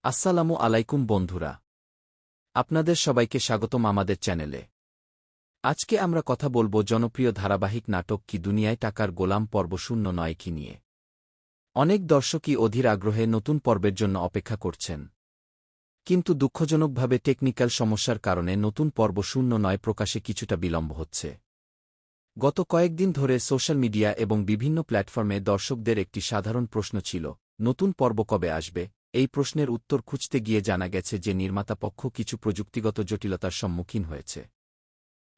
আসসালামু আলাইকুম বন্ধুরা, আপনাদের সবাইকে স্বাগতম আমাদের চ্যানেলে। আজকে আমরা কথা বলবো জনপ্রিয় ধারাবাহিক নাটক কি দুনিয়ায় টাকার গোলাম পর্ব 09 কি নিয়ে। অনেক দর্শকই অধীর আগ্রহে নতুন পর্বের জন্য অপেক্ষা করছেন, কিন্তু দুঃখজনকভাবে টেকনিক্যাল সমস্যার কারণে নতুন পর্ব 09 প্রকাশে কিছুটা বিলম্ব হচ্ছে। গত কয়েকদিন ধরে সোশ্যাল মিডিয়া এবং বিভিন্ন প্ল্যাটফর্মে দর্শকদের একটি সাধারণ প্রশ্ন ছিল, নতুন পর্ব কবে আসবে। এই প্রশ্নের উত্তর খুঁজতে গিয়ে জানা গেছে যে নির্মাতা পক্ষ কিছু প্রযুক্তিগত জটিলতার সম্মুখীন হয়েছে।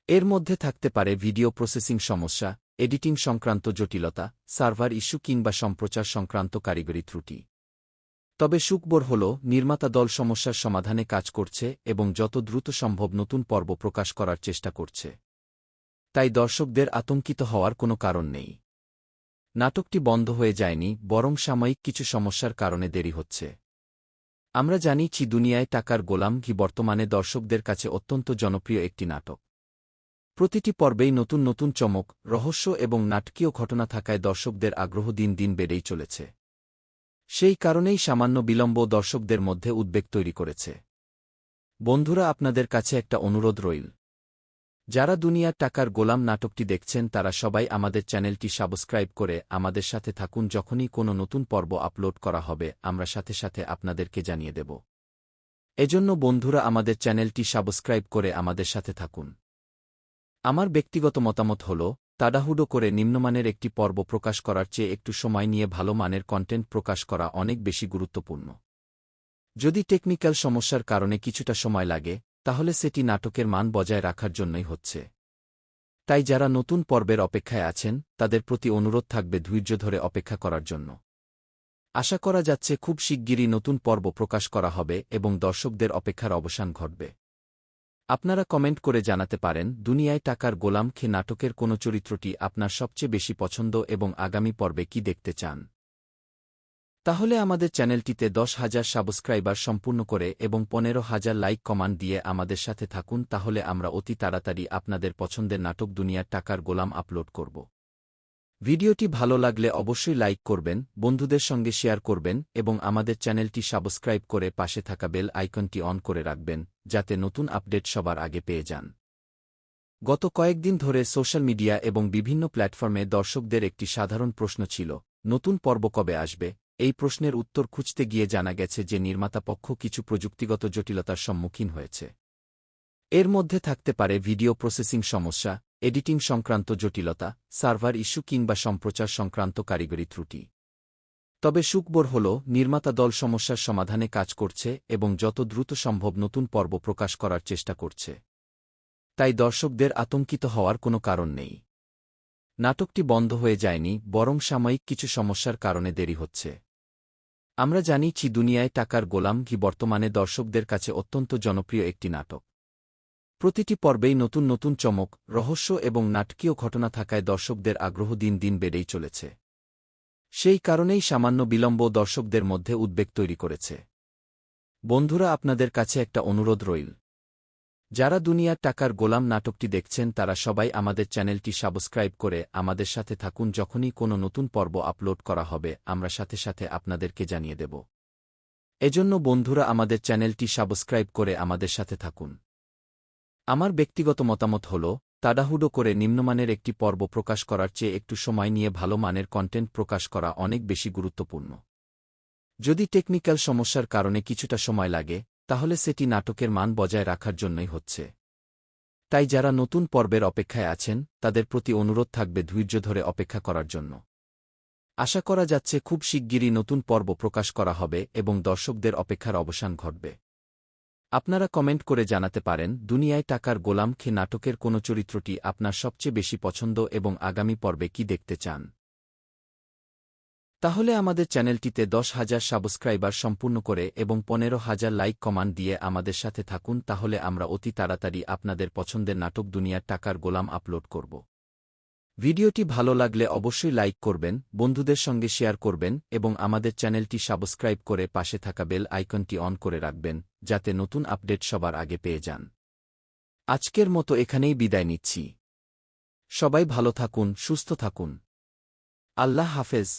এর মধ্যে থাকতে পারে ভিডিও প্রসেসিং সমস্যা, এডিটিং সংক্রান্ত জটিলতা, সার্ভার ইস্যু কিংবা সম্প্রচার সংক্রান্ত কারিগরি ত্রুটি। তবে সুখবর হল, নির্মাতা দল সমস্যার সমাধানে কাজ করছে এবং যত দ্রুত সম্ভব নতুন পর্ব প্রকাশ করার চেষ্টা করছে। তাই দর্শকদের আতঙ্কিত হওয়ার কোনো কারণ নেই। নাটকটি বন্ধ হয়ে যায়নি, বরং সাময়িক কিছু সমস্যার কারণে দেরি হচ্ছে। আমরা জানি চি দুনিয়ায় টাকার গোলাম কি বর্তমানে দর্শকদের কাছে অত্যন্ত জনপ্রিয় একটি নাটক। প্রতিটি পর্বেই নতুন নতুন চমক, রহস্য এবং নাটকীয় ঘটনা থাকায় দর্শকদের আগ্রহ দিন দিন বেড়েই চলেছে। সেই কারণেই সামান্য বিলম্ব দর্শকদের মধ্যে উদ্বেগ তৈরি করেছে। বন্ধুরা, আপনাদের কাছে একটা অনুরোধ রইল। যারা দুনিয়ার টাকার গোলাম নাটকটি দেখছেন তারা সবাই আমাদের চ্যানেলটি সাবস্ক্রাইব করে আমাদের সাথে থাকুন। যখনই কোনো নতুন পর্ব আপলোড করা হবে আমরা সাথে সাথে আপনাদেরকে জানিয়ে দেব। এজন্য বন্ধুরা, আমাদের চ্যানেলটি সাবস্ক্রাইব করে আমাদের সাথে থাকুন। আমার ব্যক্তিগত মতামত হল, তাড়াহুড়ো করে নিম্নমানের একটি পর্ব প্রকাশ করার চেয়ে একটু সময় নিয়ে ভালো মানের কন্টেন্ট প্রকাশ করা অনেক বেশি গুরুত্বপূর্ণ। যদি টেকনিক্যাল সমস্যার কারণে কিছুটা সময় লাগে, তাহলে সেটি নাটকের মান বজায় রাখার জন্যই হচ্ছে। তাই যারা নতুন পর্বের অপেক্ষায় আছেন তাদের প্রতি অনুরোধ থাকবে ধৈর্য ধরে অপেক্ষা করার জন্য। আশা করা যাচ্ছে খুব শিগগিরই নতুন পর্ব প্রকাশ করা হবে এবং দর্শকদের অপেক্ষার অবসান ঘটবে। আপনারা কমেন্ট করে জানাতে পারেন, দুনিয়ায় টাকার গোলাম খে নাটকের কোন চরিত্রটি আপনার সবচেয়ে বেশি পছন্দ এবং আগামী পর্বে কি দেখতে চান। তাহলে আমাদের চ্যানেলটিতে 10,000 সাবস্ক্রাইবার সম্পূর্ণ করে এবং 15,000 লাইক কমান্ড দিয়ে আমাদের সাথে থাকুন। তাহলে আমরা অতি তাড়াতাড়ি আপনাদের পছন্দের নাটক দুনিয়ার টাকার গোলাম আপলোড করব। ভিডিওটি ভালো লাগলে অবশ্যই লাইক করবেন, বন্ধুদের সঙ্গে শেয়ার করবেন এবং আমাদের চ্যানেলটি সাবস্ক্রাইব করে পাশে থাকা বেল আইকনটি অন করে রাখবেন, যাতে নতুন আপডেট সবার আগে পেয়ে যান। গত কয়েকদিন ধরে সোশ্যাল মিডিয়া এবং বিভিন্ন প্ল্যাটফর্মে দর্শকদের একটি সাধারণ প্রশ্ন ছিল, নতুন পর্ব কবে আসবে। এই প্রশ্নের উত্তর খুঁজতে গিয়ে জানা গেছে যে নির্মাতা পক্ষ কিছু প্রযুক্তিগত জটিলতার সম্মুখীন হয়েছে। এর মধ্যে থাকতে পারে ভিডিও প্রসেসিং সমস্যা, এডিটিং সংক্রান্ত জটিলতা, সার্ভার ইস্যু কিংবা সম্প্রচার সংক্রান্ত কারিগরি ত্রুটি। তবে সুখবর হল, নির্মাতা দল সমস্যার সমাধানে কাজ করছে এবং যত দ্রুত সম্ভব নতুন পর্ব প্রকাশ করার চেষ্টা করছে। তাই দর্শকদের আতঙ্কিত হওয়ার কোনো কারণ নেই। নাটকটি বন্ধ হয়ে যায়নি, বরং সাময়িক কিছু সমস্যার কারণে দেরি হচ্ছে। আমরা জানি চি দুনিয়ায় টাকার গোলাম কি বর্তমানে দর্শকদের কাছে অত্যন্ত জনপ্রিয় একটি নাটক। প্রতিটি পর্বেই নতুন নতুন চমক, রহস্য এবং নাটকীয় ঘটনা থাকায় দর্শকদের আগ্রহ দিন দিন বেড়েই চলেছে। সেই কারণেই সামান্য বিলম্ব দর্শকদের মধ্যে উদ্বেগ তৈরি করেছে। বন্ধুরা, আপনাদের কাছে একটা অনুরোধ রইল। যারা দুনিয়ার টাকার গোলাম নাটকটি দেখছেন তারা সবাই আমাদের চ্যানেলটি সাবস্ক্রাইব করে আমাদের সাথে থাকুন। যখনই কোনো নতুন পর্ব আপলোড করা হবে আমরা সাথে সাথে আপনাদেরকে জানিয়ে দেব। এজন্য বন্ধুরা, আমাদের চ্যানেলটি সাবস্ক্রাইব করে আমাদের সাথে থাকুন। আমার ব্যক্তিগত মতামত হল, তাড়াহুড়ো করে নিম্নমানের একটি পর্ব প্রকাশ করার চেয়ে একটু সময় নিয়ে ভালো মানের কন্টেন্ট প্রকাশ করা অনেক বেশি গুরুত্বপূর্ণ। যদি টেকনিক্যাল সমস্যার কারণে কিছুটা সময় লাগে, তাহলে সেটি নাটকের মান বজায় রাখার জন্যই হচ্ছে। তাই যারা নতুন পর্বের অপেক্ষায় আছেন তাদের প্রতি অনুরোধ থাকবে ধৈর্য ধরে অপেক্ষা করার জন্য। আশা করা যাচ্ছে খুব শিগগিরই নতুন পর্ব প্রকাশ করা হবে এবং দর্শকদের অপেক্ষার অবসান ঘটবে। আপনারা কমেন্ট করে জানাতে পারেন, দুনিয়ায় টাকার গোলাম খে নাটকের কোন চরিত্রটি আপনার সবচেয়ে বেশি পছন্দ এবং আগামী পর্বে কি দেখতে চান। তাহলে আমাদের চ্যানেলটিতে 10,000 সাবস্ক্রাইবার সম্পূর্ণ করে এবং 15,000 লাইক কমান্ড দিয়ে আমাদের সাথে থাকুন। তাহলে আমরা অতি তাড়াতাড়ি আপনাদের পছন্দের নাটক দুনিয়ার টাকার গোলাম আপলোড করব। ভিডিওটি ভালো লাগলে অবশ্যই লাইক করবেন, বন্ধুদের সঙ্গে শেয়ার করবেন এবং আমাদের চ্যানেলটি সাবস্ক্রাইব করে পাশে থাকা বেল আইকনটি অন করে রাখবেন, যাতে নতুন আপডেট সবার আগে পেয়ে যান। আজকের মতো এখানেই বিদায় নিচ্ছি। সবাই ভালো থাকুন, সুস্থ থাকুন। আল্লাহ হাফেজ।